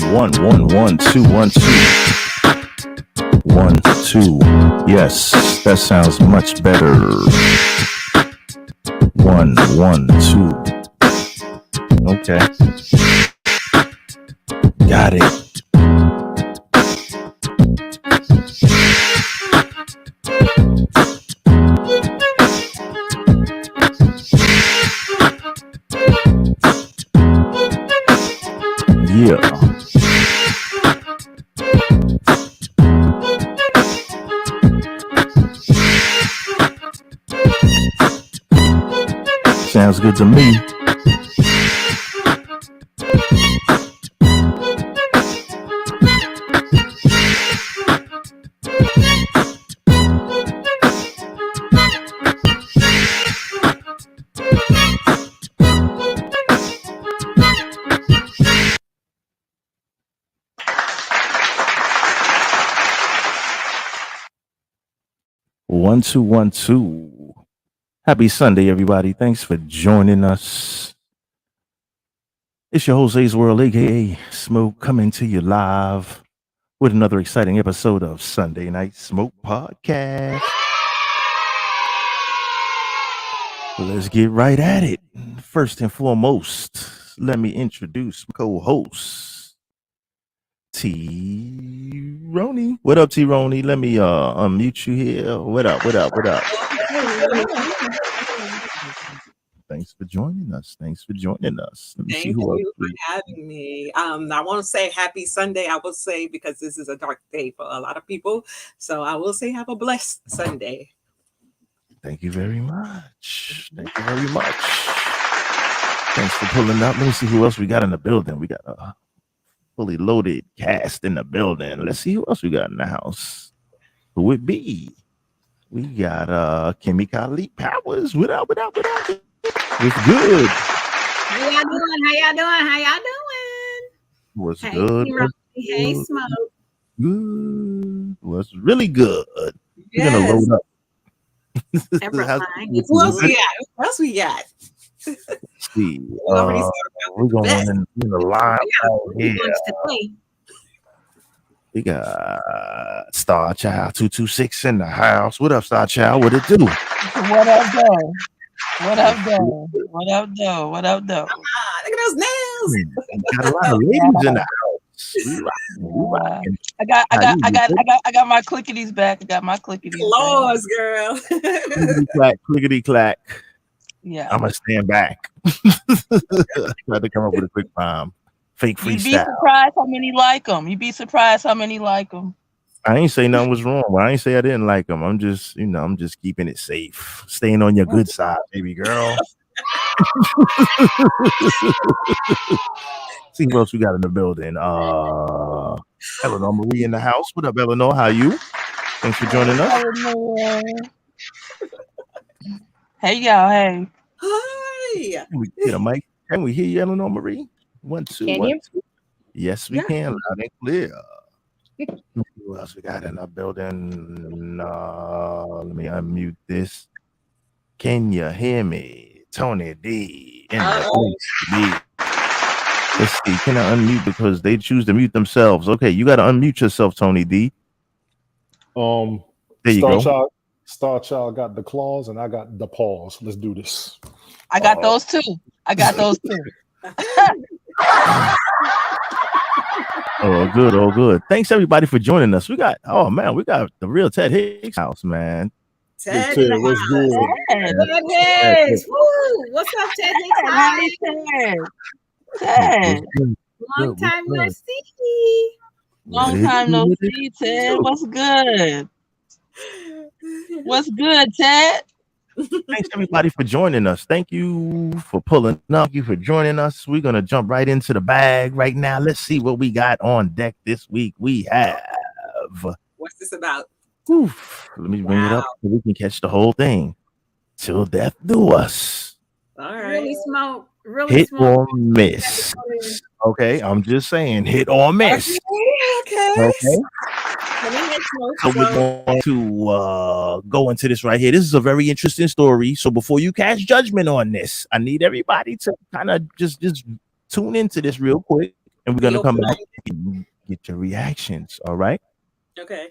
1 2 1 2 1 2. Yes, that sounds much better. 1 1 2. Okay, got it. Yeah. Sounds good to me. One, two, 1 2. Happy Sunday, everybody. Thanks for joining us. It's your Jose's World, aka Smoke, coming to you live with another exciting episode of Sunday Night Smoke Podcast. Let's get right at it. First and foremost, let me introduce my co-host, T-Roni. What up, T-Roni? Let me unmute you here. What up? Thanks for joining us. Let me see Thank who else. you for having me. I won't say happy Sunday. I will say, because this is a dark day for a lot of people, so I will say have a blessed Sunday. Thank you very much. Thanks for pulling up. Let me see who else we got in the building. We got a fully loaded cast in the building. Let's see who else we got in the house. Who it be? We got Kimmy Kali Powers. What up? What's good? How y'all doing? What's Hey, good? Hey, Smoke. Good. What's really good? We're gonna Yes. load up. Everything. What else we got? See, Already we're going in the line out here. Today. We got Star Child 226 in the house. What up, Star Child? What it do? What up, though? Look at those nails. Got a lot of ladies in the house. We rocking. I got my clickities back. Claws, girl. Clickety clack. Yeah. I'm gonna stand back. Tried to come up with a quick rhyme. Fake You'd be freestyle. surprised how many like them. I ain't say nothing was wrong. I ain't say I didn't like them. I'm just keeping it safe. Staying on your good side, baby girl. See who else we got in the building. Eleanor Marie in the house. What up, Eleanor? How you? Thanks for joining us. Hey, y'all. Hey. Hi. Can we get a mic? Can we hear you, Eleanor Marie? 1 2 Can 1 you? 2. Yes, we Yeah. can. Loud and clear. Who else we got in our building? Let me unmute this. Can you hear me? Tony D in the place to be. Let's see. Can I unmute because they choose to mute themselves? Okay, you got to unmute yourself, Tony D. There you go. Star Child got the claws and I got the paws. Let's do this. I got those too. Oh, good. Thanks everybody for joining us. We got the real Ted Hicks house, man. Ted, Ted, what's good? Goodness. Woo. What's up, Ted? Ted. Long time no see. Long time no see, Ted. What's good, Ted? Thanks everybody for joining us. Thank you for pulling up. Thank you for joining us. We're gonna jump right into the bag right now. Let's see what we got on deck this week. We have. What's this about? Oof, let me bring it up so we can catch the whole thing. Till death do us. All right. Really Smoke. Hit or miss. Okay, I'm just saying, hit or miss. Okay. So we're going to go into this right here. This is a very interesting story. So before you cast judgment on this, I need everybody to kind of just tune into this real quick. and we're gonna Real come quick. back and get your reactions. All right. Okay.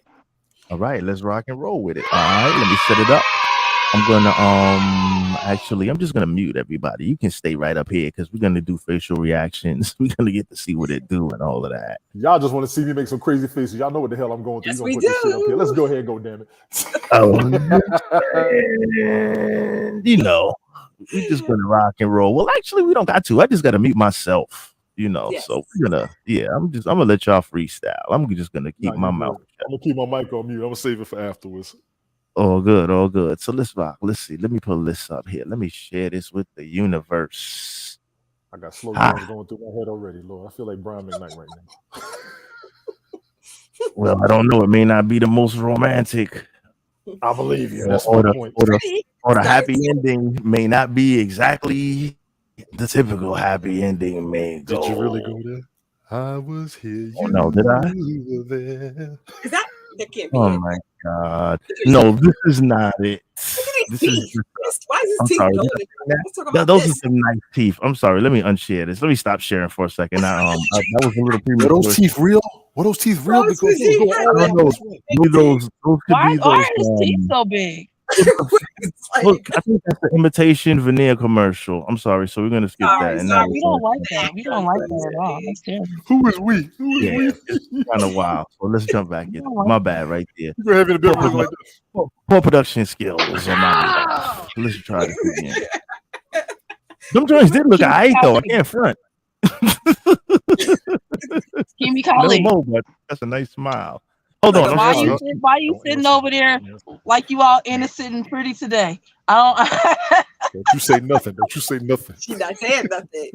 All right, let's rock and roll with it. All right, let me set it up. I'm gonna actually I'm just gonna mute everybody. You can stay right up here because we're gonna do facial reactions. We're gonna get to see what it do and all of that. Y'all just want to see me make some crazy faces. Y'all know what the hell I'm going through. Yes, You we gonna put this shit up here. do. Let's go ahead and go, damn it. Oh, and, you know, we just gonna rock and roll. Well, actually, we don't got to. I just gotta mute myself. You know, Yes. so we're gonna I'm gonna let y'all freestyle. I'm just gonna keep Nah, my you mouth good. shut. I'm gonna keep my mic on mute. I'm gonna save it for afterwards. All good, all good. So let's rock. Let's see. Let me pull this up here. Let me share this with the universe. I got slow Ah. jams going through my head already, Lord. I feel like Brian McKnight right now. Well, I don't know. It may not be the most romantic, I believe you. or, That's or my the, point. or the Pretty. or the Nice. happy ending may not be exactly the typical happy ending may go. Did you really go there? I was here. Oh, no, did I? You were there. Is that can't be Oh it. my God! No, this is not it. Look at This his is teeth. Why is I'm his teeth sorry. going? That- Let's talk about those are this. some nice teeth. I'm sorry. Let me unshare this. Let me stop sharing for a second. That was a little Were premature. those teeth real? Were those teeth real? Those Because teeth go real. all I the way don't up know. this way. Maybe those could Why be are those. his teeth so big? It's I like, think that's the imitation veneer commercial. I'm sorry. So we're gonna skip Sorry, that. And sorry. now We don't like that. We don't like that at all. That's terrible. Who is we? Who is yeah, we? it's kind of wild. So let's jump back in. My bad, right there. You gonna have it a bit Poor, like this. poor production skills on my behalf. Let's try this again. Them joints did look alright though. I can't front. Kimmy No Colley. more, but that's a nice smile. Hold on. Why I'm you sorry. sitting over there like you all innocent and pretty today? I Don't you say nothing. Don't you say nothing. she's not saying nothing.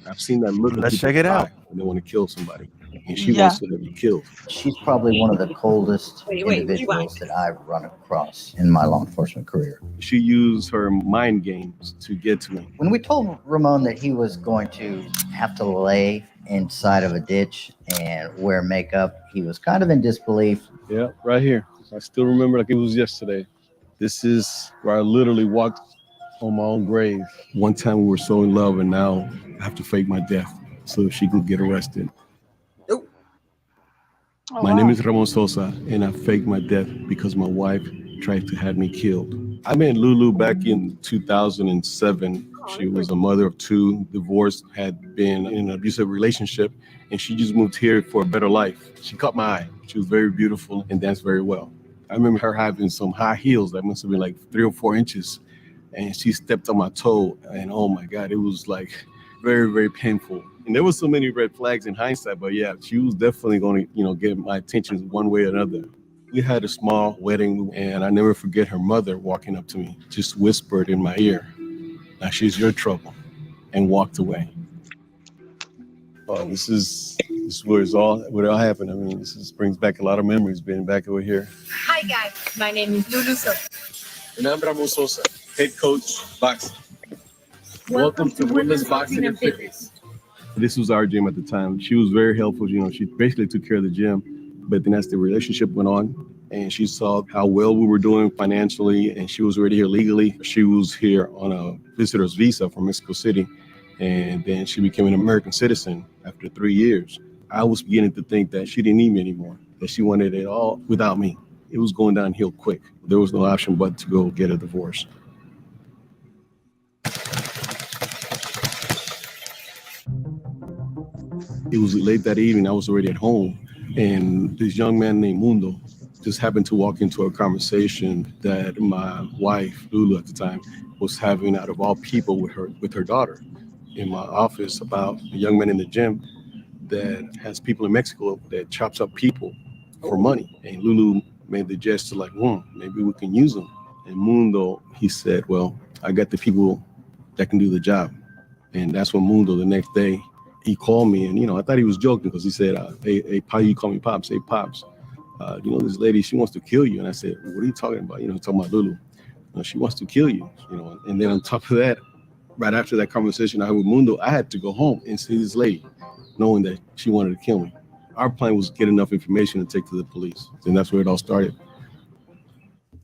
I've seen that look. Let's check it out. When they want to kill somebody, and she Yeah. wants to be killed. She's probably one of the coldest Wait, individuals that I've run across in my law enforcement career. She used her mind games to get to me. When we told Ramon that he was going to have to lay inside of a ditch and wear makeup, he was kind of in disbelief. Yeah, right here. I still remember like it was yesterday. This is where I literally walked on my own grave. One time we were so in love, and now I have to fake my death so she could get arrested. My name is Ramon Sosa, and I faked my death because my wife tried to have me killed. I met Lulu back in 2007. She was a mother of two, divorced, had been in an abusive relationship, and she just moved here for a better life. She caught my eye. She was very beautiful and danced very well. I remember her having some high heels that must have been like 3 or 4 inches, and she stepped on my toe, and oh my God, it was like very, very painful. And there was so many red flags in hindsight, but yeah, she was definitely going to, get my attention one way or another. We had a small wedding, and I never forget her mother walking up to me, just whispered in my ear, "Now she's your trouble," and walked away. This is where it all happened. I mean, this brings back a lot of memories being back over here. Hi guys, my name is Lulu Sosa. And I'm Ramon Sosa, head coach, boxing. Welcome to Women's Boxing and Fitness. This was our gym at the time. She was very helpful. She basically took care of the gym. But then as the relationship went on and she saw how well we were doing financially and she was already here legally, she was here on a visitor's visa from Mexico City. And then she became an American citizen after 3 years. I was beginning to think that she didn't need me anymore, that she wanted it all without me. It was going downhill quick. There was no option but to go get a divorce. It was late that evening. I was already at home, and this young man named Mundo just happened to walk into a conversation that my wife, Lulu at the time, was having out of all people with her daughter in my office about a young man in the gym that has people in Mexico that chops up people for money. And Lulu made the gesture like, maybe we can use them. And Mundo, he said, well, I got the people that can do the job. And that's when Mundo, the next day, he called me, and I thought he was joking because he said, "Hey, how you call me Pops? Hey, Pops, this lady, she wants to kill you." And I said, "What are you talking about?" Talking about Lulu. She wants to kill you. And then on top of that, right after that conversation I had with Mundo, I had to go home and see this lady, knowing that she wanted to kill me. Our plan was to get enough information to take to the police, and that's where it all started.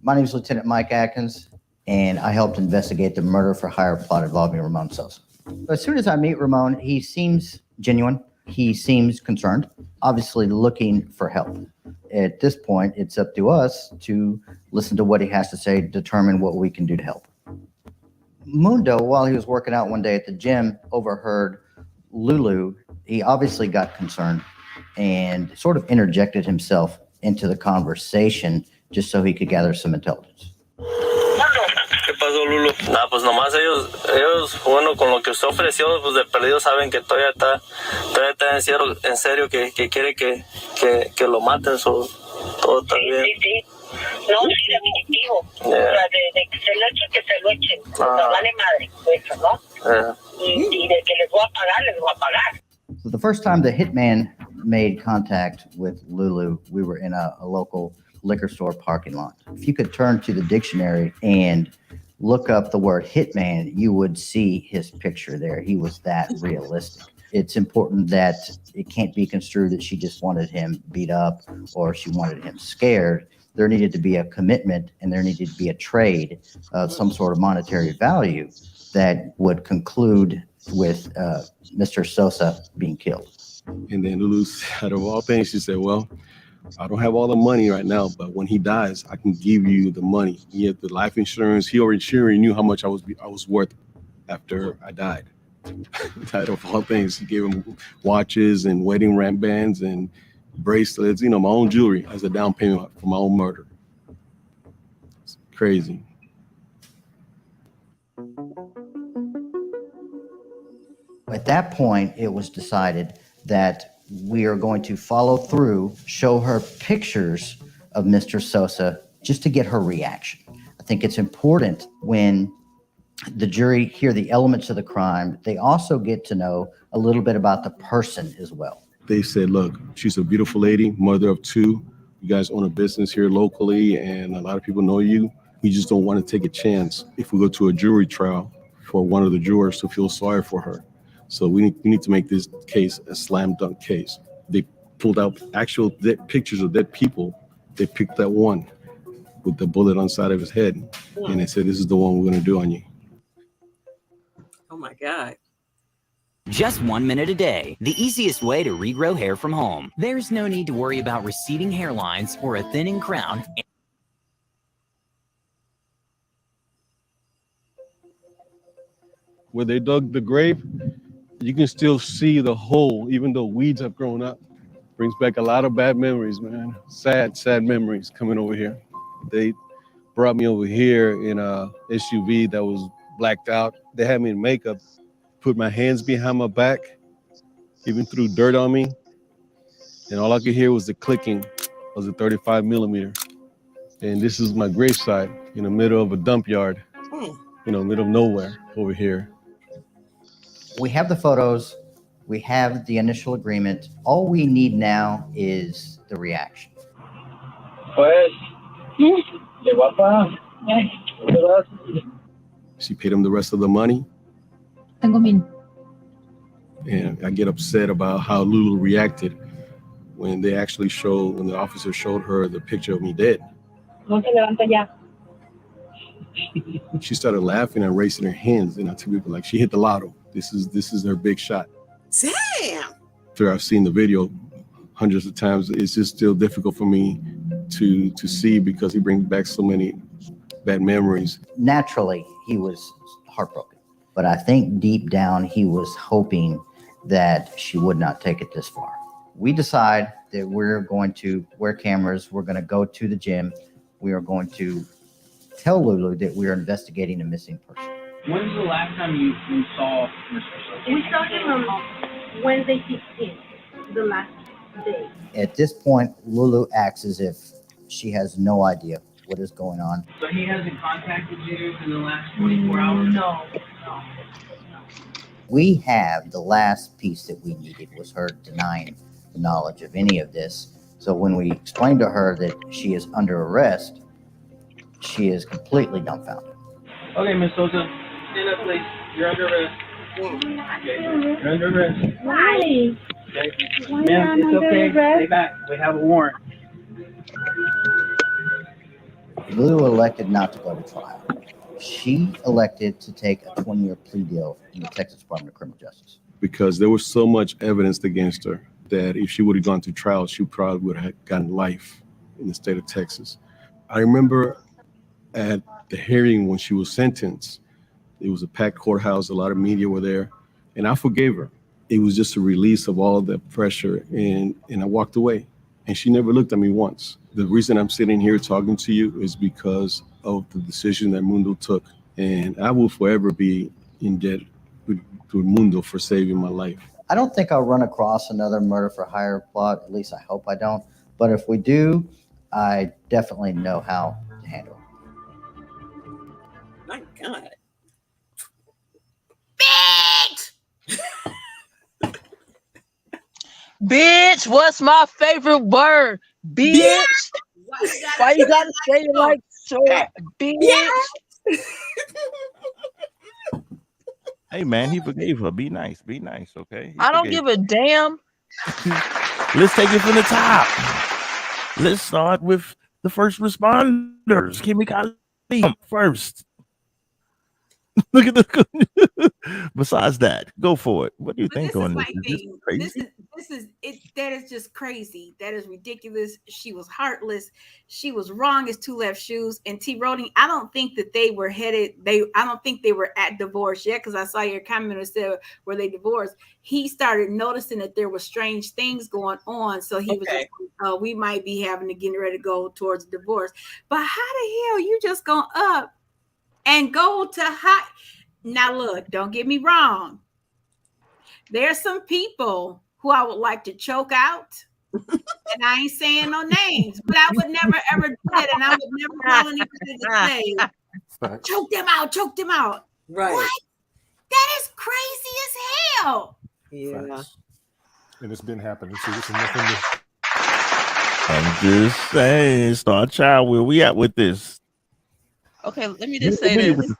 My name is Lieutenant Mike Atkins, and I helped investigate the murder for hire plot involving Ramon Sosa. As soon as I meet Ramon, he seems genuine. He seems concerned, obviously looking for help. At this point, it's up to us to listen to what he has to say, determine what we can do to help. Mundo, while he was working out one day at the gym, overheard Lulu. He obviously got concerned and sort of interjected himself into the conversation just so he could gather some intelligence. ¿Qué pasó, Lulu? Ah, pues nomás ellos, bueno, con lo que usted ofreció, pues de perdido saben que todavía está en serio que quiere que lo maten, todo está bien. Sí. No, sí, definitivo. O sea, de que se lo echen, que se lo echen. No vale madre, eso, ¿no? Y de que les voy a pagar. So the first time the hitman made contact with Lulu, we were in a local liquor store parking lot. If you could turn to the dictionary and look up the word hitman, you would see his picture there. He was that realistic. It's important that it can't be construed that she just wanted him beat up or she wanted him scared. There needed to be a commitment and there needed to be a trade of some sort of monetary value that would conclude with Mr. Sosa being killed. And then Lulu, out of all things, she said, well, I don't have all the money right now, but when he dies, I can give you the money. He had the life insurance. He already knew how much I was worth after I died. Out of all things, he gave him watches and wedding bands and bracelets, my own jewelry as a down payment for my own murder. It's crazy. At that point, it was decided that we are going to follow through, show her pictures of Mr. Sosa just to get her reaction. I think it's important when the jury hear the elements of the crime, they also get to know a little bit about the person as well. They said, look, she's a beautiful lady, mother of two. You guys own a business here locally and a lot of people know you. We just don't want to take a chance if we go to a jury trial for one of the jurors to feel sorry for her. So we need to make this case a slam dunk case. They pulled out actual dead pictures of dead people. They picked that one with the bullet on the side of his head. And they said, this is the one we're going to do on you. Oh my God. Just 1 minute a day, the easiest way to regrow hair from home. There's no need to worry about receding hairlines or a thinning crown. Where they dug the grave, you can still see the hole, even though weeds have grown up. Brings back a lot of bad memories, man. Sad memories coming over here. They brought me over here in a SUV that was blacked out. They had me in makeup, put my hands behind my back, even threw dirt on me. And all I could hear was the clicking of the 35 millimeter. And this is my gravesite in the middle of a dump yard, middle of nowhere over here. We have the photos, we have the initial agreement. All we need now is the reaction. She paid him the rest of the money. And I get upset about how Lulu reacted when the officer showed her the picture of me dead. She started laughing and raising her hands, and I tell people like she hit the lotto. This is her big shot. Damn. After I've seen the video hundreds of times, it's just still difficult for me to see because he brings back so many bad memories. Naturally, he was heartbroken, but I think deep down he was hoping that she would not take it this far. We decide that we're going to wear cameras. We're going to go to the gym. We are going to tell Lulu that we are investigating a missing person. When's the last time you saw Mr. Sosa? We saw him on Wednesday 16th, the last day. At this point, Lulu acts as if she has no idea what is going on. So he hasn't contacted you in the last 24 hours? No. We have the last piece that we needed was her denying the knowledge of any of this. So when we explained to her that she is under arrest, she is completely dumbfounded. Okay, Miss Sosa, stand up, please. You're under arrest. Okay. You're under arrest. Why? Okay. Why Ma'am, am I it's under okay. arrest? Stay back. We have a warrant. Lulu elected not to go to trial. she elected to take a 20-year plea deal in the Texas Department of Criminal Justice? Because there was so much evidence against her that if she would have gone to trial, she probably would have gotten life in the state of Texas. I remember at the hearing when she was sentenced, it was a packed courthouse, a lot of media were there, and I forgave her. It was just a release of all the pressure, and I walked away. And she never looked at me once. The reason I'm sitting here talking to you is because of the decision that Mundo took. And I will forever be in debt to Mundo for saving my life. I don't think I'll run across another murder for hire plot. At least I hope I don't. But if we do, I definitely know how to handle it. My God. Bitch, what's my favorite word? Bitch. Why you gotta say it like short? Bitch. Hey man, he forgave her. Be nice, okay? I don't give a damn. Let's take it from the top. Let's start with the first responders. Kimmy Kali first. Look at the. Besides that, go for it. What do you think on this? That is just crazy. That is ridiculous. She was heartless. She was wrong as two left shoes. And T. Roding, I don't think that they were headed. I don't think they were at divorce yet, because I saw your comment that said were they divorced. He started noticing that there were strange things going on, so he was just, we might be having to get ready to go towards divorce. But how the hell you just go up and go to high? Now look, don't get me wrong. There's some people who I would like to choke out, and I ain't saying no names, but I would never ever do that, and I would never call anybody to say, choke them out. Right. What? That is crazy as hell. Yeah. Facts. And it's been happening. So this is nothing new. I'm just saying, Star Child, where we at with this? Okay, let me just say this.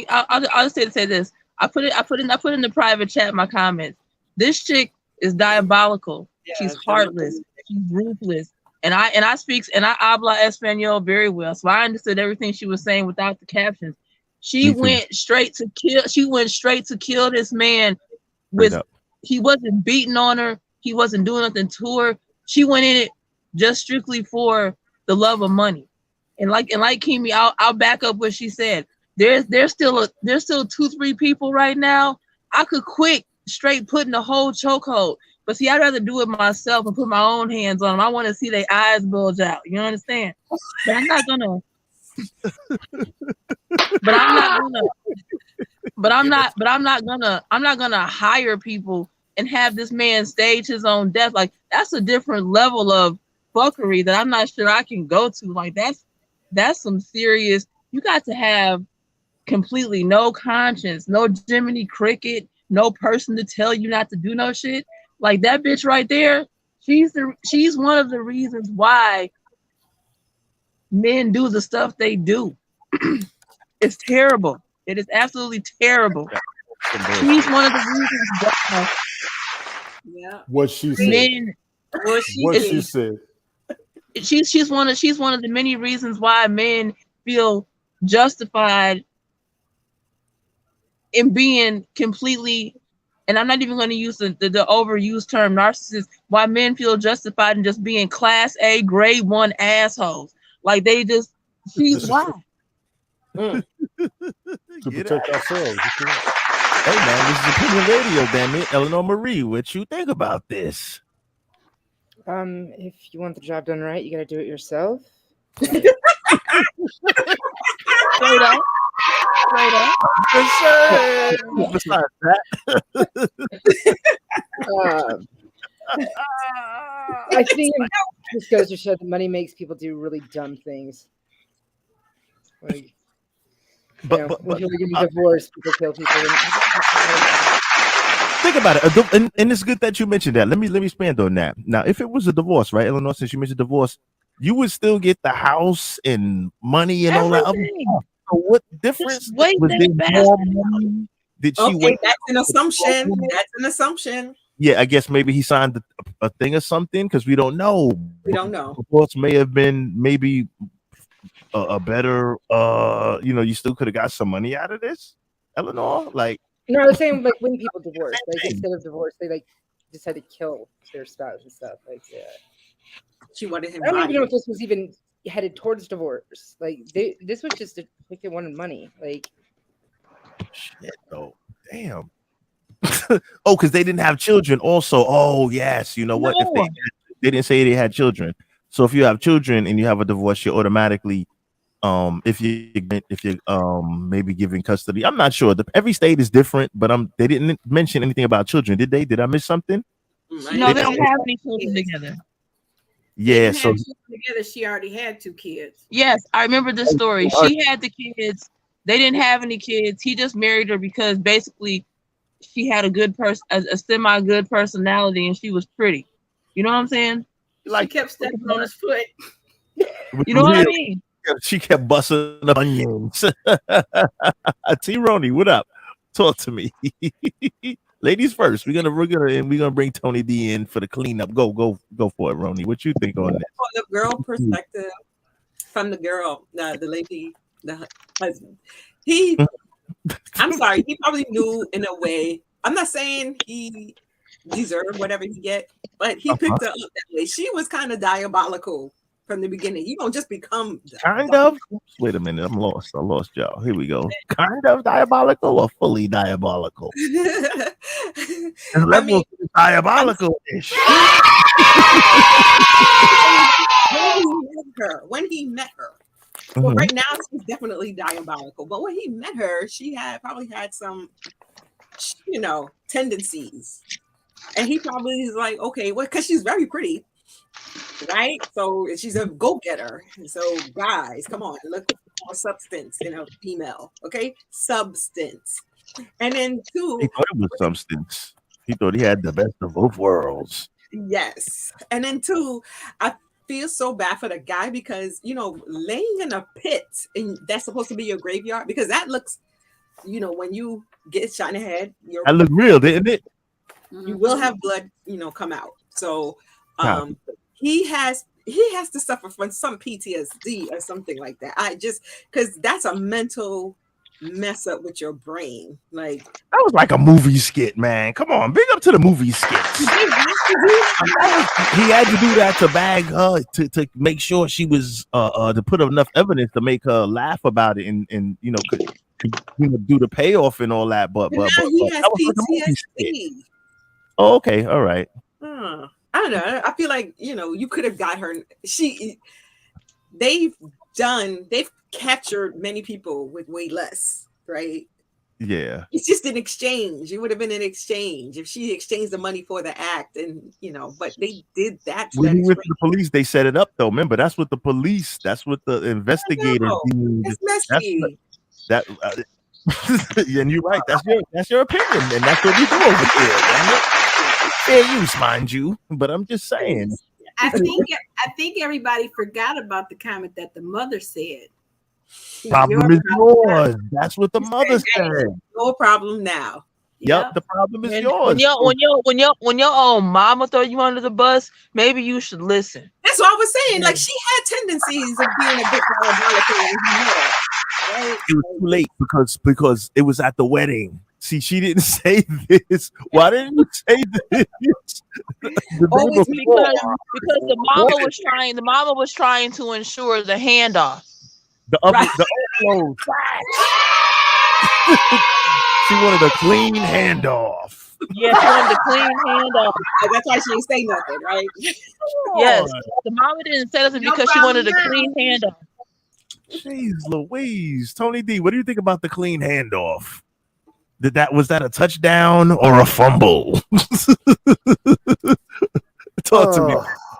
I'll just say this. I put in the private chat my comments. This chick is diabolical. Yeah, she's heartless. She's ruthless. And I habla Espanol very well, so I understood everything she was saying without the captions. She went straight to kill. She went straight to kill this man. He wasn't beating on her. He wasn't doing nothing to her. She went in it just strictly for the love of money. And like Kimmy, I'll back up what she said. There's still 2-3 people right now. I could quit straight putting the whole chokehold, but see, I'd rather do it myself and put my own hands on them. I want to see their eyes bulge out. You understand? But I'm not gonna. I'm not gonna hire people and have this man stage his own death. Like, that's a different level of fuckery that I'm not sure I can go to. Like, that's some serious. You got to have completely no conscience, no Jiminy Cricket, no person to tell you not to do no shit. Like, that bitch right there, she's one of the reasons why men do the stuff they do. It's terrible. It is absolutely terrible. She's one of the reasons why. Yeah. What she said. She said. She's one of the many reasons why men feel justified in being completely, and I'm not even going to use the overused term narcissist, why men feel justified in just being class A grade 1 assholes. Like, they just, she's why. To protect ourselves. Hey man, this is Opinion Radio, damn it. Eleanor Marie, what you think about this? If you want the job done right, you gotta do it yourself. Straight up. Besides that, I think this goes to show that money makes people do really dumb things. Like, when people are getting divorced, people kill people. Think about it, and it's good that you mentioned that. Let me expand on that. Now, if it was a divorce, right, Eleanor, since you mentioned divorce, you would still get the house and money and all that other stuff. So what difference was there more money? Did she wait? That's an assumption. That's an assumption. Yeah, I guess maybe he signed a thing or something, because we don't know. We don't know. Divorce may have been maybe a better you still could have got some money out of this, Eleanor. Like, no, I was saying like when people divorce, like instead of divorce, they like decide to kill their spouse and stuff. Like, yeah. She wanted him. I don't even know if this was even headed towards divorce. Like, this was just like they wanted money. Like, shit, though. Damn. Oh, because they didn't have children. Also, oh yes, you know what? No. If they didn't say they had children. So if you have children and you have a divorce, you're automatically, if you maybe giving custody. I'm not sure. Every state is different, but they didn't mention anything about children, did they? Did I miss something? No, they don't have any children together. Yeah, so together, she already had 2 kids. Yes, I remember this story. She had the kids. They didn't have any kids. He just married her because basically she had a good a semi-good personality, and she was pretty. You know what I'm saying? Like, she kept stepping on his foot. You know what I mean? She kept busting up onions. T. Roney, what up? Talk to me. Ladies first. We're gonna bring Tony D in for the cleanup. Go for it, Roney. What you think on that? From the girl perspective, from the girl, the lady, the husband. I'm sorry, he probably knew in a way. I'm not saying he deserved whatever he get, but he picked her up that way. She was kind of diabolical from the beginning. You don't just become kind of. Wait a minute, I'm lost. I lost y'all. Here we go. Kind of diabolical or fully diabolical? I mean, diabolical-ish. When he met her. Well, right now she's definitely diabolical, but when he met her, she probably had some, tendencies, and he probably is like, okay, well, because she's very pretty, right? So she's a go-getter. So guys, come on, look for substance in a female, okay? Substance, and then 2. He thought it was substance. He thought he had the best of both worlds. Yes, and then 2, I feel so bad for the guy because laying in a pit and that's supposed to be your graveyard, because that looks, when you get shot in the head, that looked real, didn't it? You will have blood, come out. So he has to suffer from some PTSD or something like that. Because that's a mental mess up with your brain. Like, that was like a movie skit, man. Come on, big up to the movie skits. He had to do that to bag her, to make sure she was to put enough evidence to make her laugh about it and do the payoff and all that. But he has PTSD. Oh, okay, all right. I don't know. I feel like you could have got her. They've captured many people with way less, right? Yeah. It's just an exchange. It would have been an exchange if she exchanged the money for the act, and but they did that. When he went to the police, they set it up though. Remember, that's what the investigators did. It's messy. And you're right. That's your opinion, and that's what we do over here. Fair use, mind you. But I'm just saying. I think everybody forgot about the comment that the mother said. Problem is yours. That's what the mother said. No problem now. Yep, the problem is yours. When your own mama throw you under the bus, maybe you should listen. That's what I was saying. Like, she had tendencies of being a bit diabolical. Right? It was too late because it was at the wedding. See, she didn't say this. Why didn't you say this? Because the mama was trying to ensure the handoff. The upload. She wanted a clean handoff. Yes, she wanted a clean handoff. That's why she didn't say nothing, right? Yes, the mama didn't say nothing because she wanted a clean handoff. Jeez Louise. Tony D, what do you think about the clean handoff? Was that a touchdown or a fumble? Talk to me.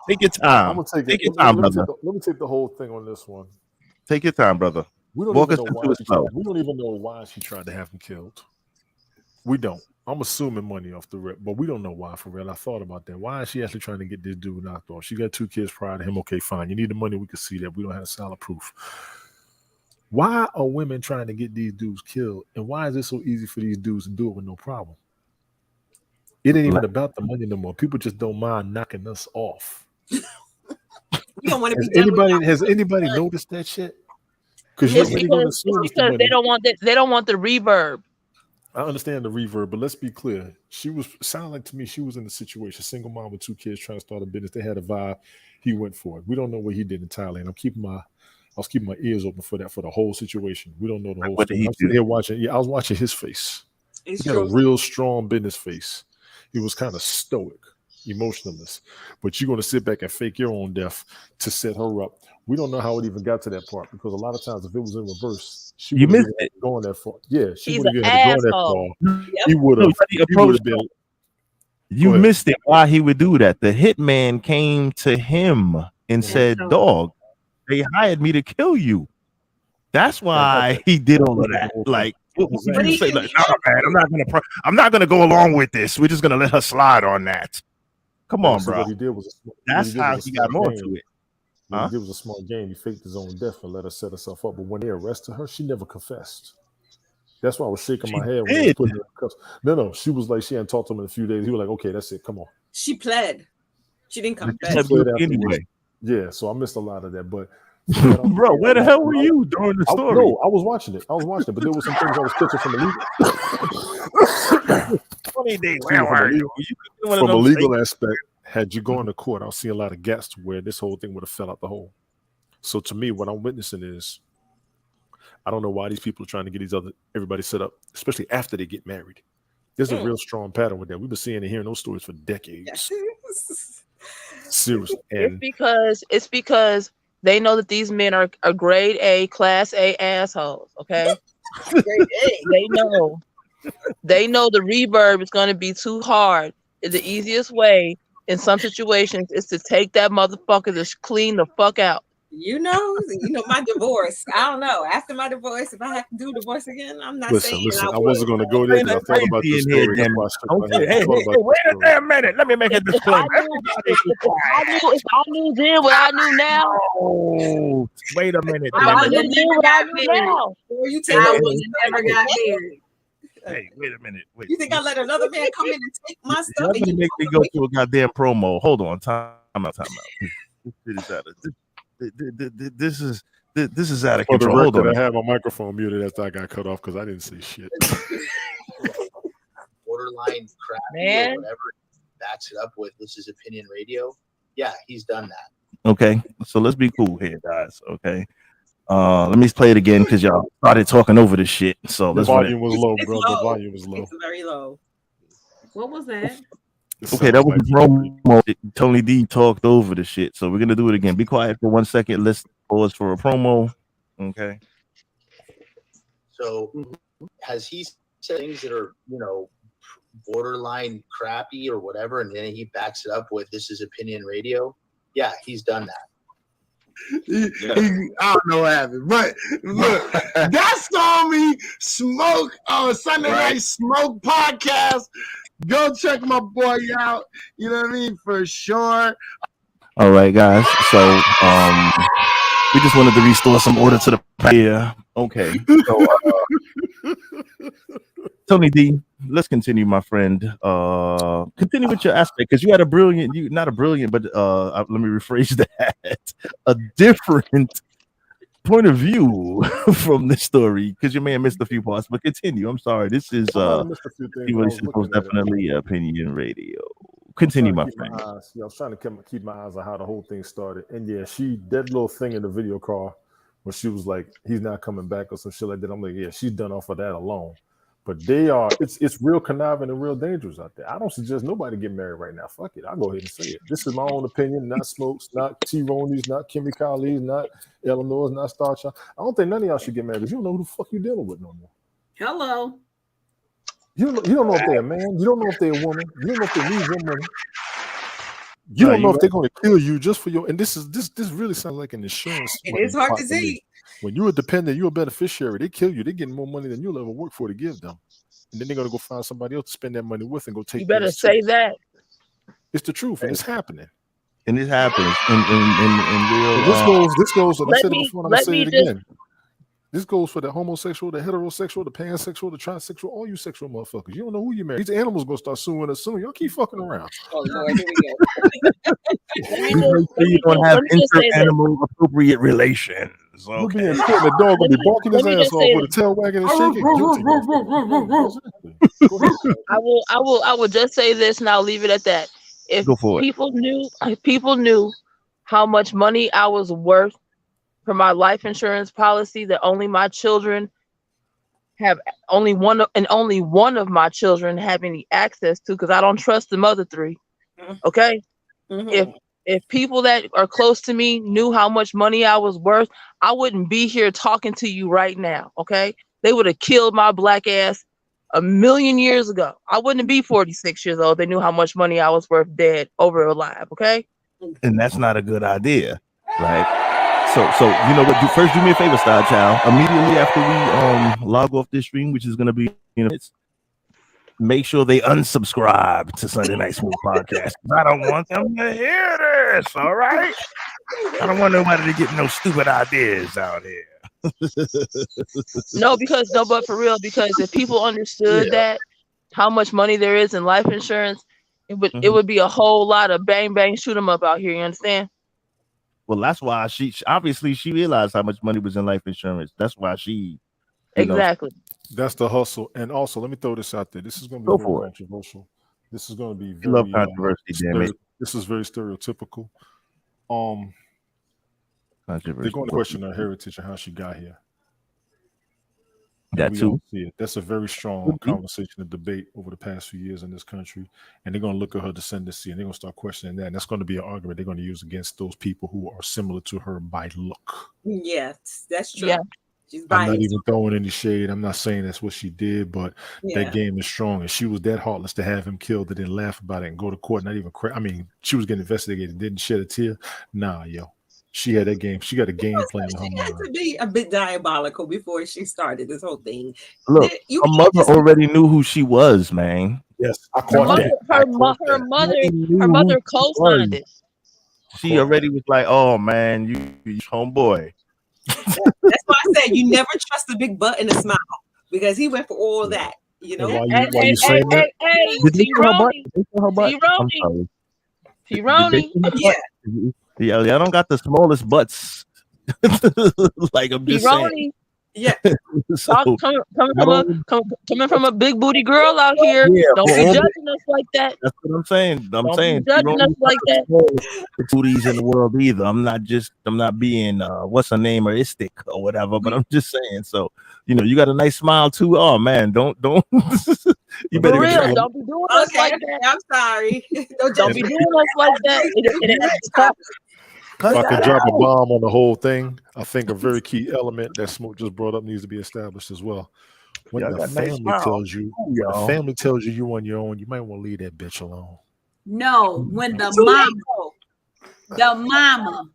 Take your time. I'm gonna take your time, brother. Let me take the whole thing on this one. Take your time, brother. We don't even know why she tried to have him killed. We don't. I'm assuming money off the rip, but we don't know why for real. I thought about that. Why is she actually trying to get this dude knocked off? She got 2 kids prior to him. Okay, fine. You need the money. We can see that. We don't have solid proof. Why are women trying to get these dudes killed? And why is it so easy for these dudes to do it with no problem? It ain't even about the money no more. People just don't mind knocking us off. You don't want to be Has anybody noticed that shit? It's because they don't want the reverb. I understand the reverb, but let's be clear. Sounded like to me she was in a situation, single mom with 2 kids trying to start a business. They had a vibe. He went for it. We don't know what he did in Thailand. I was keeping my ears open for that, for the whole situation. We don't know the whole story. I'm sitting here watching. Yeah, I was watching his face. He had a real strong business face. He was kind of stoic, emotionless. But you're going to sit back and fake your own death to set her up. We don't know how it even got to that part, because a lot of times if it was in reverse, she would have gone that far. Yeah, she would have had to go that far. He would have been. You missed it. Why he would do that? The hitman came to him and said, "Dog, they hired me to kill you." That's why he did all of that. Like, what would you say? Like, "No, man, I'm not gonna go along with this. We're just gonna let her slide on that." Come on, bro. That's how he got onto it. He did was a smart game. He faked his own death and let her set herself up. But when they arrested her, she never confessed. That's why I was shaking my head when they put her in cuffs. No, she was like, she hadn't talked to him in a few days. He was like, okay, that's it. Come on. She pled. She didn't confess. Anyway. Yeah, so I missed a lot of that. But bro, where the hell were you during the story? No, I was watching it. But there was some things I was catching from a legal aspect. Had you gone to court, I'll see a lot of gaps to where this whole thing would have fell out the hole. So to me, what I'm witnessing is, I don't know why these people are trying to get everybody set up, especially after they get married. There's a real strong pattern with that. We've been seeing and hearing those stories for decades. Seriously. And it's because they know that these men are grade A, class A assholes. Okay. Grade A. They know the reverb is going to be too hard. The easiest way in some situations is to take that motherfucker to clean the fuck out. You know my divorce. I don't know. After my divorce, if I have to do divorce again, I'm not saying. Listen, I wasn't going to go there because I thought about this story. Hey, wait a damn minute. Let me make a disclaimer. If I knew then what I knew now. Oh, wait a minute. I knew then what I knew now. You tell I was never got married. Hey, wait a minute. Wait. You think I let another man come in and take my stuff? You're gonna make me go to a goddamn promo. Hold on, time out. This is out of control. Hold on. I have my microphone muted after I got cut off because I didn't say shit. Borderline crap or whatever backs it up with this is opinion radio. Yeah, he's done that. Okay, so let's be cool here, guys. Okay. Let me play it again because y'all started talking over this shit. So the volume was low, bro. The volume was low. It's very low. What was that? Okay, that was the promo. Tony D talked over the shit. So we're gonna do it again. Be quiet for 1 second. Let's pause for a promo. Okay. So has he said things that are, borderline crappy or whatever, and then he backs it up with this is opinion radio? Yeah, he's done that. I don't know what happened, but look, that's on me. Smoke Sunday Night Smoke podcast. Go check my boy out. You know what I mean? For sure. All right, guys. So we just wanted to restore some order to the yeah. Okay. So Tony D, let's continue, my friend. Continue with your aspect because you had a brilliant, not a brilliant, but let me rephrase that. A different point of view from this story because you may have missed a few parts, but continue. I'm sorry. This is definitely opinion radio. Continue, my friend. I was trying to keep my eyes on how the whole thing started. And yeah, that little thing in the video car where she was like, he's not coming back or some shit like that. I'm like, yeah, she's done off of that alone. But it's real conniving and real dangerous out there. I don't suggest nobody get married right now. Fuck it. I'll go ahead and say it. This is my own opinion, not Smokes, not T-Roni's, not Kimmy Kali's, not Eleanor's, not Star Child. I don't think none of y'all should get married because you don't know who the fuck you're dealing with no more. Hello. You don't know if they're a man. You don't know if they're a woman. You don't know if they need your money. You don't know if they're going to kill you just for your. And this really sounds like an insurance. It is hard to see. When you're a dependent, you're a beneficiary. They kill you. They're getting more money than you'll ever work for to give them, and then they're going to go find somebody else to spend that money with and go take. You better say that. It's the truth, and it's happening. And it happens in real. This goes. I said it before, and I'm gonna say it again. This goes for the homosexual, the heterosexual, the pansexual, the trisexual, all you sexual motherfuckers. You don't know who you marry. These animals gonna start suing us soon. Y'all keep fucking around. Oh Lord, here we go. You don't have inter-animal appropriate relations. You'll be in court, the dog gonna be barking his ass off with a tail wagging and shaking. I will just say this and I'll leave it at that. If Go for it. people knew how much money I was worth for my life insurance policy, that only my children have only one of my children have any access to, because I don't trust the other three. Okay. If people that are close to me knew how much money I was worth, I wouldn't be here talking to you right now. Okay. They would have killed my black ass a million years ago. I wouldn't be 46 years old. They knew how much money I was worth dead over alive. Okay. And that's not a good idea, right? So you know what? First, do me a favor, Star Child. Immediately after we log off this stream, which is going to be make sure they unsubscribe to Sunday Night Smooth Podcast. I don't want them to hear this. All right. I don't want nobody to get no stupid ideas out here. But for real, because if people understood that how much money there is in life insurance, it would be a whole lot of bang bang shoot 'em up out here. You understand? Well, that's why she obviously realized how much money was in life insurance. That's why she exactly. That's the hustle. And also, let me throw this out there. This is going to be very controversial. This is going to be very love controversy, damn it. This is very stereotypical. They're going to question her heritage and how she got here. That too. That's a very strong conversation and debate over the past few years in this country. And they're going to look at her descendancy and they're going to start questioning that. And that's going to be an argument they're going to use against those people who are similar to her by look. Yes, that's true. Yeah. I'm not even throwing any shade. I'm not saying that's what she did, but that game is strong. And she was that heartless to have him killed and then laugh about it and go to court, not even cry. I mean, she was getting investigated, didn't shed a tear. Nah, yo. She had that game. She got a game plan in her mind. She had to be a bit diabolical before she started this whole thing. Look, her mother already knew who she was, man. Yes, I caught that. Her mother co-signed it. She already was like, "Oh man, you homeboy." That's why I said you never trust a big butt and a smile, because he went for all that. You know. T-Roni. Yeah, I don't got the smallest butts. Like I'm just saying. Yeah. coming from a big booty girl out here. Don't be judging us like that. That's what I'm saying. Don't be judging us like that. The booties in the world either. I'm not being what's her name or istic or whatever, but I'm just saying. So you got a nice smile too. Oh man, don't you better for real, don't be doing us like that. I'm sorry. Don't be doing us like that. If I could drop a bomb on the whole thing, I think a very key element that Smoke just brought up needs to be established as well. When the family tells you you're on your own, you might want to leave that bitch alone. No, when the mama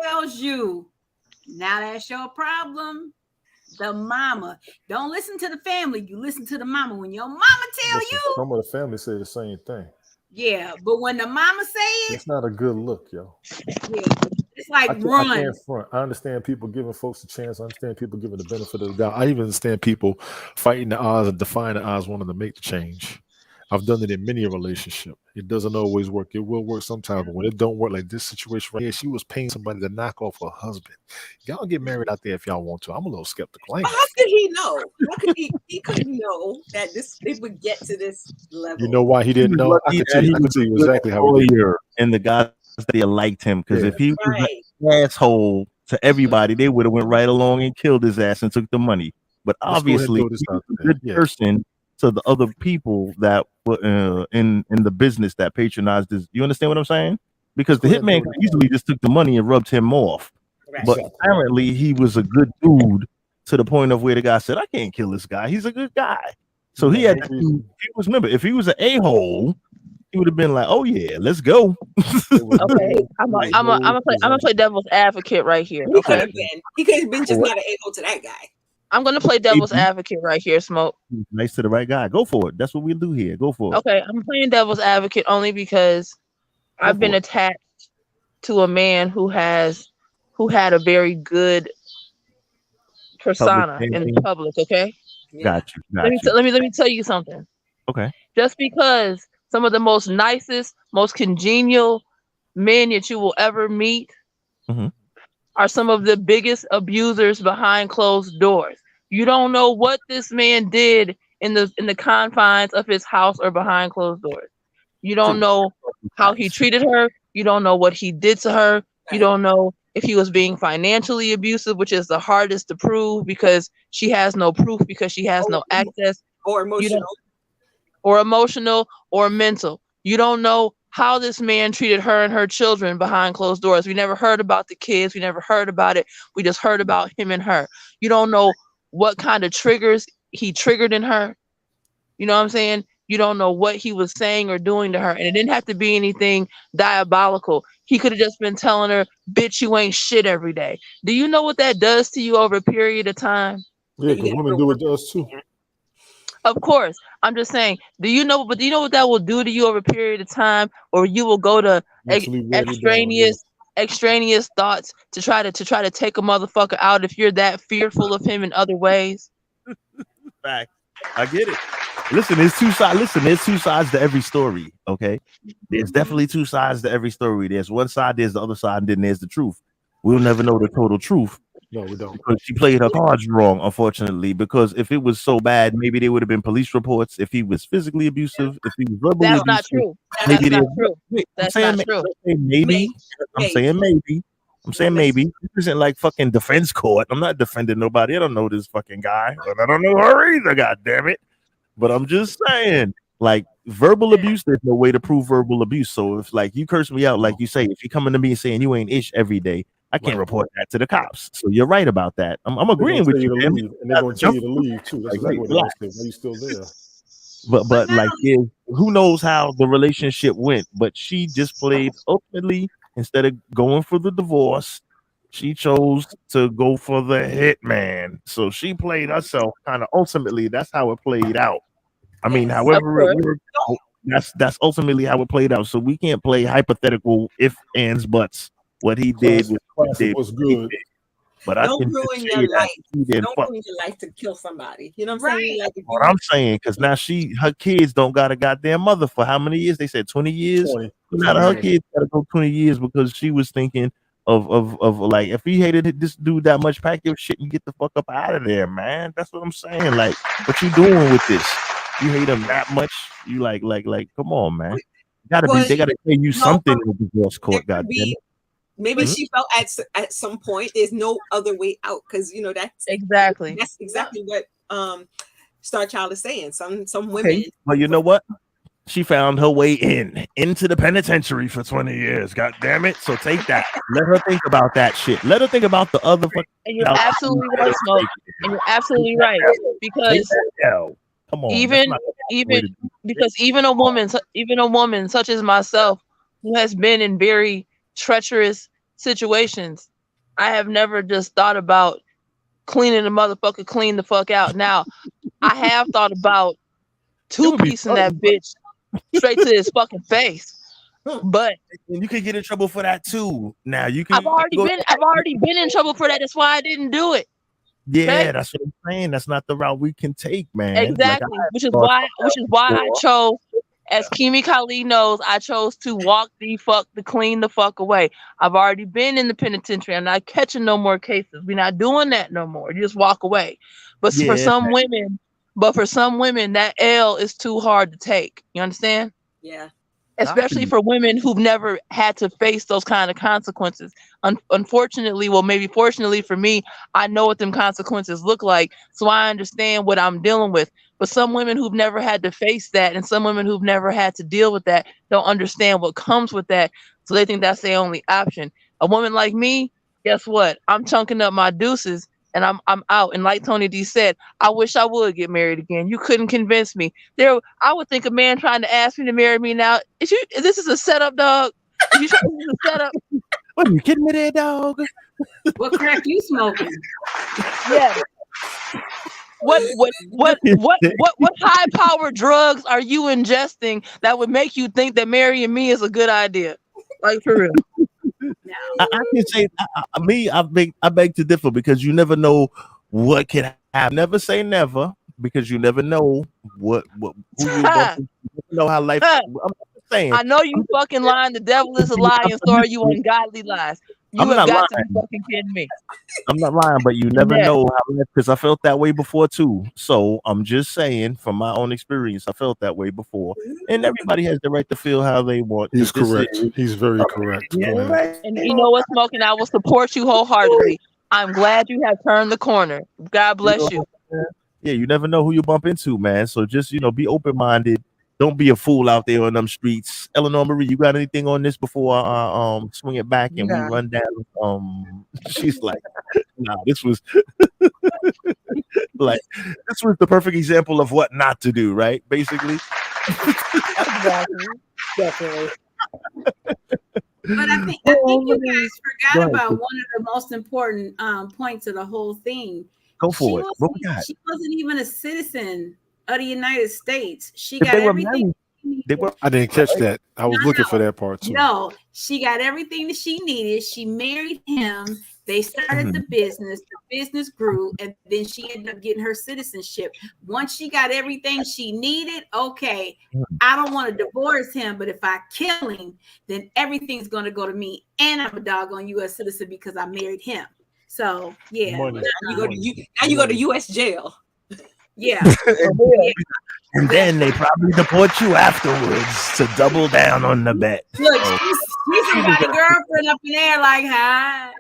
tells you, now that's your problem. The mama. Don't listen to the family. You listen to the mama. When your mama tell you. Some of the family say the same thing. Yeah, but when the mama say it, it's not a good look, yo. Yeah, it's like run. I can't front. I understand people giving folks a chance. I understand people giving the benefit of the doubt. I even understand people fighting the odds and defying the odds, wanting to make the change. I've done it in many a relationship. It doesn't always work. It will work sometimes, but when it don't work, like this situation right here, she was paying somebody to knock off her husband. Y'all get married out there if y'all want to. I'm a little skeptical. How could he know? How could he couldn't know that it would get to this level? You know why he didn't know? I can tell you exactly how he did. And the guys they liked him, because if he was an asshole to everybody, they would have went right along and killed his ass and took the money. But obviously, he was a good person to the other people that were in the business that patronized this. You understand what I'm saying? Because the hitman easily just took the money and rubbed him off. Right. But apparently he was a good dude to the point of where the guy said, I can't kill this guy. He's a good guy. So he had to, remember, if he was an a-hole, he would have been like, oh yeah, let's go. Okay. I'm gonna play devil's advocate right here. Okay. He could have been just not an a-hole to that guy. I'm gonna play devil's advocate right here, Smoke. Nice to the right guy. Go for it. That's what we do here. Go for it. Okay, I'm playing devil's advocate only because I've been attached to a man who had a very good persona in public. Okay. Got you. Let me tell you something. Okay. Just because some of the most nicest, most congenial men that you will ever meet are some of the biggest abusers behind closed doors. You don't know what this man did in the confines of his house or behind closed doors. You don't know how he treated her. You don't know what he did to her. You don't know if he was being financially abusive, which is the hardest to prove because she has no proof because she has no access. Or emotional. Or emotional or mental. You don't know how this man treated her and her children behind closed doors. We never heard about the kids. We never heard about it. We just heard about him and her. You don't know what kind of triggers he triggered in her. You know what I'm saying? You don't know what he was saying or doing to her. And it didn't have to be anything diabolical. He could have just been telling her, bitch, you ain't shit every day. Do you know what that does to you over a period of time? Yeah, because women do it to us too. Of course. I'm just saying, do you know what that will do to you over a period of time? Or you will go to extraneous thoughts to try to take a motherfucker out if you're that fearful of him in other ways? Fact. I get it. Listen, there's two sides. Listen, there's two sides to every story. Okay, there's definitely two sides to every story. There's one side, there's the other side, and then there's the truth. We'll never know the total truth. No, we don't. Because she played her cards wrong, unfortunately. Because if it was so bad, maybe there would have been police reports. If he was physically abusive, if he was verbally abusive, not true. Maybe That's not true. That's not true. Maybe. I'm saying maybe. I'm saying maybe. This isn't like fucking defense court. I'm not defending nobody. I don't know this fucking guy, and I don't know her either. God damn it. But I'm just saying, like, verbal abuse, there's no way to prove verbal abuse. So if like you curse me out, like you say, if you're coming to me saying you ain't ish every day, I can't report that to the cops. So you're right about that. I'm agreeing with you. And they're going to tell you to leave too. That's exactly what they're saying. Are you still there? But like, who knows how the relationship went? But she just played ultimately, instead of going for the divorce, she chose to go for the hitman. So she played herself kind of ultimately. That's how it played out. I mean, however it worked, that's ultimately how it played out. So we can't play hypothetical if, ands, buts. What he did was good. But don't ruin your life. Don't ruin your life to kill somebody. You know what I'm saying? Like, what I'm saying, because now her kids don't got a goddamn mother for how many years? They said 20 years. 20. Now her kids got to go 20 years because she was thinking of like, if he hated this dude that much, pack your shit and get the fuck up out of there, man. That's what I'm saying. Like, what you doing with this? You hate him that much? You like, come on, man. They gotta pay you something in the divorce court, goddamn. Maybe she felt at some point there's no other way out, because you know that's exactly what Star Child is saying. Some women. Okay. Well, you know what? She found her way into the penitentiary for 20 years. God damn it! So take that. Let her think about that shit. Let her think about the other. And you're absolutely right, Smoke. And you're absolutely right, because come on, even a woman such as myself, who has been in very treacherous situations, I have never just thought about clean the fuck out. Now, I have thought about two-piecing that bitch straight to his fucking face. But you could get in trouble for that too. Now you can. I've already been in trouble for that. That's why I didn't do it. Yeah, okay? That's what I'm saying. That's not the route we can take, man. Exactly. Like, which is why I chose, as Kimi Khalid knows, I chose to clean the fuck away. I've already been in the penitentiary. I'm not catching no more cases. We're not doing that no more. You just walk away. But for some women, that L is too hard to take. You understand? Yeah. Especially for women who've never had to face those kind of consequences. Unfortunately, well, maybe fortunately for me, I know what them consequences look like, so I understand what I'm dealing with. But some women who've never had to face that, and some women who've never had to deal with that, don't understand what comes with that, so they think that's their only option. A woman like me, guess what? I'm chunking up my deuces, and I'm out. And like Tony D said, I wish I would get married again. You couldn't convince me. I would think a man trying to ask me to marry me now. This is a setup, dog. If you trying to do a setup. What, are you kidding me there, dog? What crack you smoking? Yeah. What high powered drugs are you ingesting that would make you think that marrying me is a good idea? Like, for real. I can say I beg to differ, because you never know what could happen. Never say never, because you never know who you bump into. You never know how life. I'm saying. I know you fucking lying. The devil is a lying story. You ungodly lies. You I'm have not got lying. to be fucking kidding me. I'm not lying, but you never Yeah. know how, because I felt that way before too. So I'm just saying, from my own experience, I felt that way before, and everybody has the right to feel how they want. He's This correct. is- He's very correct. Yeah, Go ahead. right. And you know what, Smoking? I will support you wholeheartedly. I'm glad you have turned the corner. God bless you. Yeah, you never know who you bump into, man. So just, be open-minded. Don't be a fool out there on them streets. Eleanor Marie, you got anything on this before I swing it back and we Nah. run down? She's like, nah, this was this was the perfect example of what not to do, right? Basically. Exactly. Definitely. But I think you guys Go forgot ahead, about sis. one of the most important points of the whole thing. Go for it. What we got? She wasn't even a citizen of the United States. She If got they were everything. married, they were. I didn't catch that. I was looking for that part too. No, she got everything that she needed. She married him. They started the business. The business grew, and then she ended up getting her citizenship. Once she got everything she needed, okay, I don't want to divorce him, but if I kill him, then everything's going to go to me, and I'm a doggone U.S. citizen because I married him. So yeah, Money. Now you go to U.S. jail. yeah. And then they probably deport you afterwards to double down on the bet. Look, she's got a girlfriend up in there like, hi.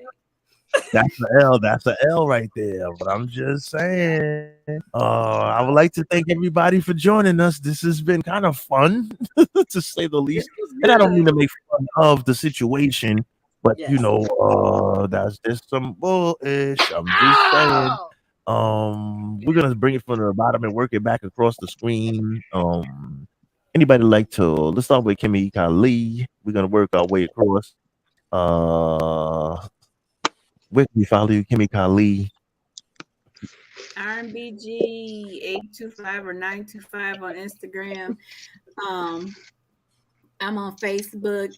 That's the L. That's the L right there. But I'm just saying. I would like to thank everybody for joining us. This has been kind of fun, to say the least. And I don't mean to make fun of the situation, but that's just some bullish. I'm just saying. We're gonna bring it from the bottom and work it back across the screen. Anybody like to? Let's start with Kimmy Kali. We're gonna work our way across. Where can we follow you, Kimmy Kali? RMBG 825 or 925 on Instagram. I'm on Facebook.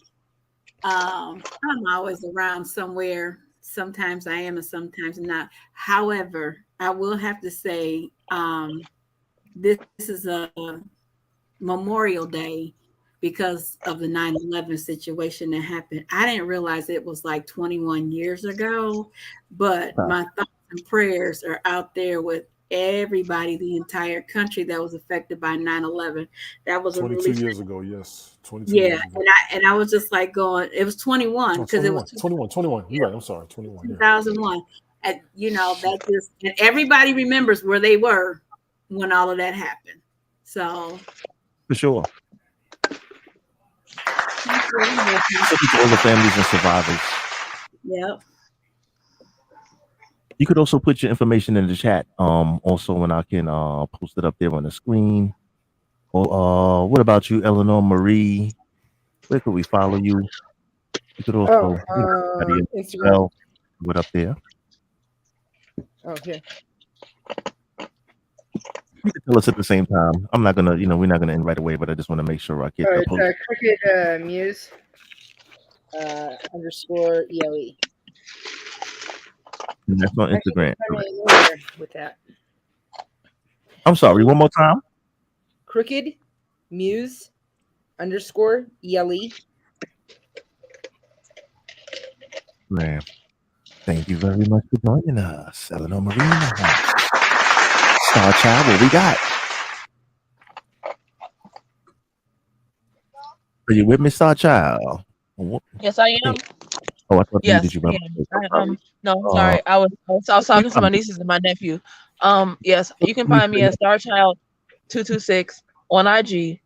I'm always around somewhere. Sometimes I am and sometimes not. However, I will have to say this is a Memorial Day because of the 9/11 situation that happened. I didn't realize it was like 21 years ago, but my thoughts and prayers are out there with everybody, the entire country that was affected by 9/11. That was 22 years ago, yes. 22 yeah, years ago. and I was just like going, it was 21 because it was 21. You're right. I'm sorry, 21. 2001. And that just, and everybody remembers where they were when all of that happened. So For sure. All the families and survivors. Yep. You could also put your information in the chat. Also, and I can post it up there on the screen. Or what about you, Eleanor Marie? Where could we follow you? You could also Instagram. What up there? Okay. You can tell us at the same time. I'm not gonna, we're not gonna end right away, but I just want to make sure I get All the right, post. Cricket Muse _ ELE. And that's on Instagram. With that. I'm sorry. One more time. Crooked Muse _ ELE. Man, thank you very much for joining us, Eleanor Marina. Star Child, what we got? Are you with me, Star Child? Yes, I am. Oh, I thought Yes, you did. no, sorry. I was talking to my nieces and my nephew. Yes, you can find me at StarChild226 on IG.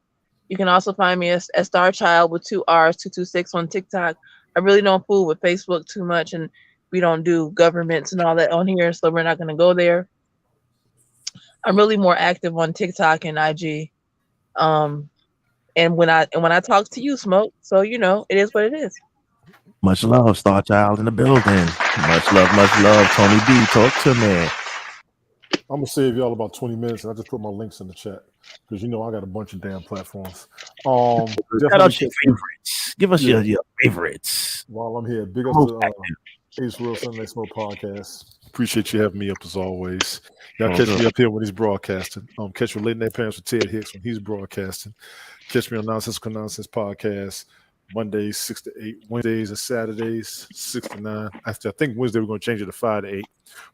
You can also find me as StarChild with 2 R's 226 on TikTok. I really don't fool with Facebook too much, and we don't do governments and all that on here, so we're not going to go there. I'm really more active on TikTok and IG. And when I talk to you, Smoke, so it is what it is. Much love, Star Child in the building. Much love, Tony B. Talk to me. I'm gonna save y'all about 20 minutes, and I just put my links in the chat because I got a bunch of damn platforms. Shout out your favorites. Give us your favorites. While I'm here, big up to Ace Will Sunday Smoke Podcast, Appreciate you having me up as always. Y'all catch me up here when he's broadcasting. Catch me Late Night Parents with Ted Hicks when he's broadcasting. Catch me on Nonsensical Nonsense Podcast Mondays 6 to 8, Wednesdays and Saturdays 6 to 9. After I think Wednesday we're going to change it to 5 to 8,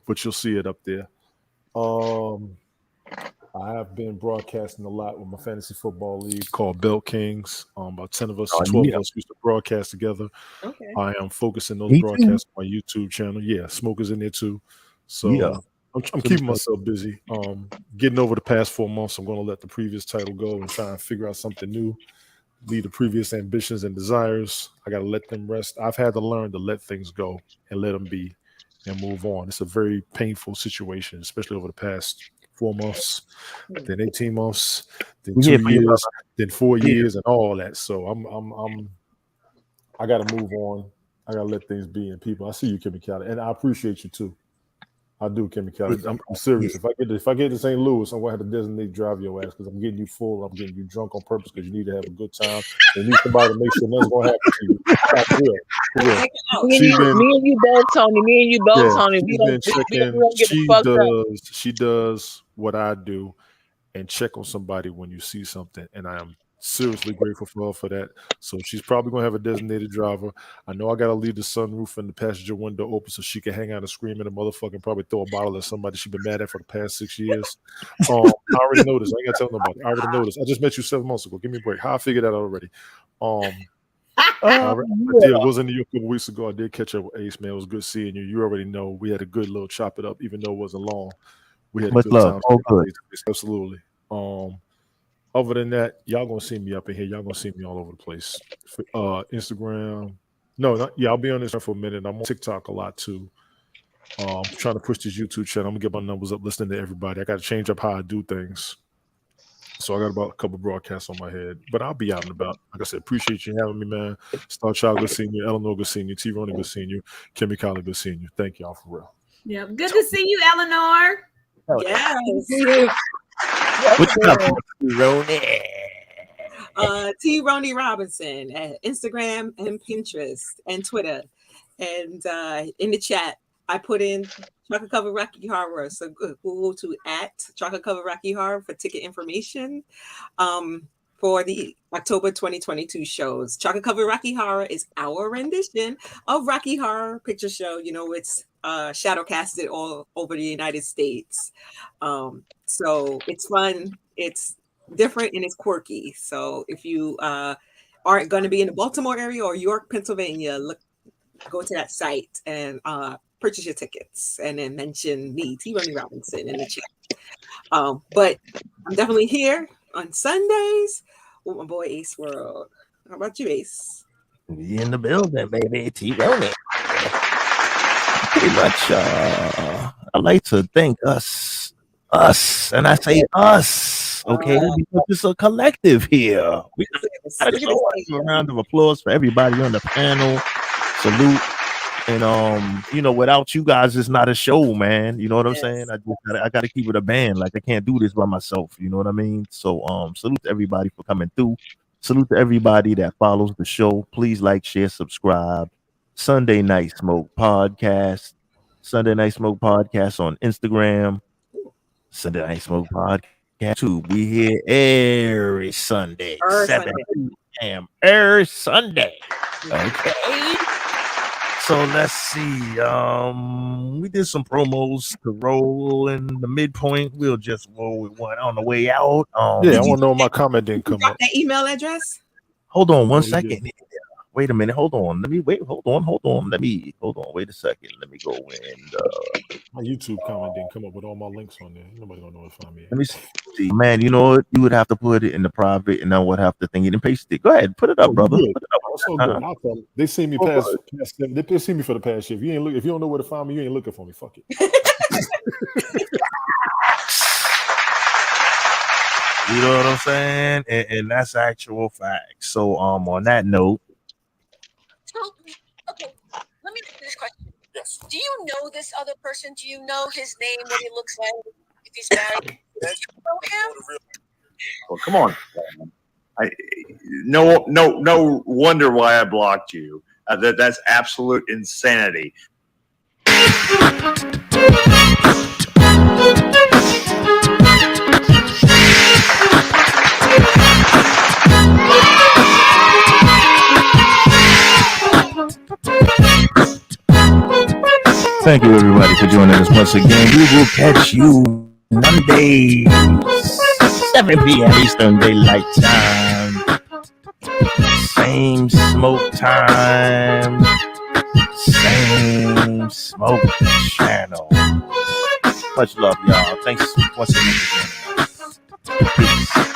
but you'll see it up there. I have been broadcasting a lot with my fantasy football league called Belt Kings. About 10 of us, 12 of us used to broadcast together. Okay. I am focusing those broadcasts on my YouTube channel. Yeah, Smoke is in there too. So I'm keeping myself busy. Getting over the past 4 months, I'm going to let the previous title go and try and figure out something new. Leave the previous ambitions and desires. I got to let them rest. I've had to learn to let things go and let them be and move on. It's a very painful situation, especially over the past 4 months, then 18 months, then 2 years, then 4 years, and all that. So I got to move on. I got to let things be. And people, I see you, Kimmy Kelly, and I appreciate you too. I do, Kimmy Kelly. I'm serious. If I get to St. Louis, I'm gonna have to designate drive your ass because I'm getting you full. I'm getting you drunk on purpose because you need to have a good time. You need somebody to make sure nothing's gonna happen to you. Me and you both, Tony. Me and you both, Tony. She does what I do and check on somebody when you see something, and I am seriously grateful for her for that. So she's probably gonna have a designated driver. I know I gotta leave the sunroof and the passenger window open so she can hang out and scream at a motherfucker and probably throw a bottle at somebody she's been mad at for the past 6 years. I already know this. I ain't gotta tell nobody. I already know this. I just met you 7 months ago. Give me a break. How I figured that out already. I was in New York a couple weeks ago. I did catch up with Ace, man. It was good seeing you. You already know we had a good little chop it up, even though it wasn't long. We had a good time. Oh, good. Absolutely. Other than that, y'all gonna see me up in here. Y'all gonna see me all over the place. Instagram. I'll be on Instagram for a minute. I'm on TikTok a lot too. Trying to push this YouTube channel. I'm gonna get my numbers up, listening to everybody. I gotta change up how I do things. So I got about a couple broadcasts on my head. But I'll be out and about. Like I said, appreciate you having me, man. Star Child, good seeing you. Eleanor, good seeing you. T-Ronnie, good seeing you. Kimmy Colley, good seeing you. Thank y'all for real. Yeah, good to see you, Eleanor. Yes. What you got, Ronnie? T. Ronnie Robinson at Instagram and Pinterest and Twitter. And in the chat, I put in Chocolate Cover Rocky Horror. So go to @Chocolate Cover Rocky Horror for ticket information for the October 2022 shows. Chocolate Cover Rocky Horror is our rendition of Rocky Horror Picture Show. You know, it's shadow casted all over the United States. So it's fun, it's different, and it's quirky. So if you aren't going to be in the Baltimore area or York, Pennsylvania, go to that site and purchase your tickets and then mention me, T. Ronnie Robinson, in the chat. But I'm definitely here on Sundays with my boy Ace World. How about you, Ace? We in the building, baby. T. Ronnie. Pretty much, I like to thank us, and I say us, okay, because it's a collective here. We gotta show a round of applause for everybody on the panel. Salute. And without you guys, it's not a show, man. You know what I'm saying? I gotta keep it a band. Like, I can't do this by myself. You know what I mean? So salute to everybody for coming through. Salute to everybody that follows the show. Please like, share, subscribe. Sunday Night Smoke Podcast. Sunday Night Smoke Podcast on Instagram. Sunday Night Smoke Podcast too. We here every Sunday, 7 p.m. every Sunday. Okay. So let's see. We did some promos to roll in the midpoint. We'll just roll with one on the way out. I want to know my comment didn't come up. That email address? Hold on one second. Wait a minute. Hold on. Hold on. Wait a second. Let me go in. My YouTube comment didn't come up with all my links on there. Nobody gonna know what to find me. Let me see. Man, you know what? You would have to put it in the private, and I would have to think it and paste it. Go ahead, put it up, brother. Put it up. So good. I'll tell them. They see me past. They see me for the past year. If you ain't look, if you don't know where to find me, you ain't looking for me. Fuck it. You know what I'm saying? And that's actual fact. So on that note. Okay, let me ask this question. Yes. Do you know this other person? Do you know his name, what he looks like, if he's married? Do you know him? Well, come on. No wonder why I blocked you. That's absolute insanity. Thank you, everybody, for joining us once again. We will catch you Monday, 7 p.m. Eastern Daylight Time. Same smoke time, same smoke channel. Much love, y'all. Thanks once again for joining us. Peace.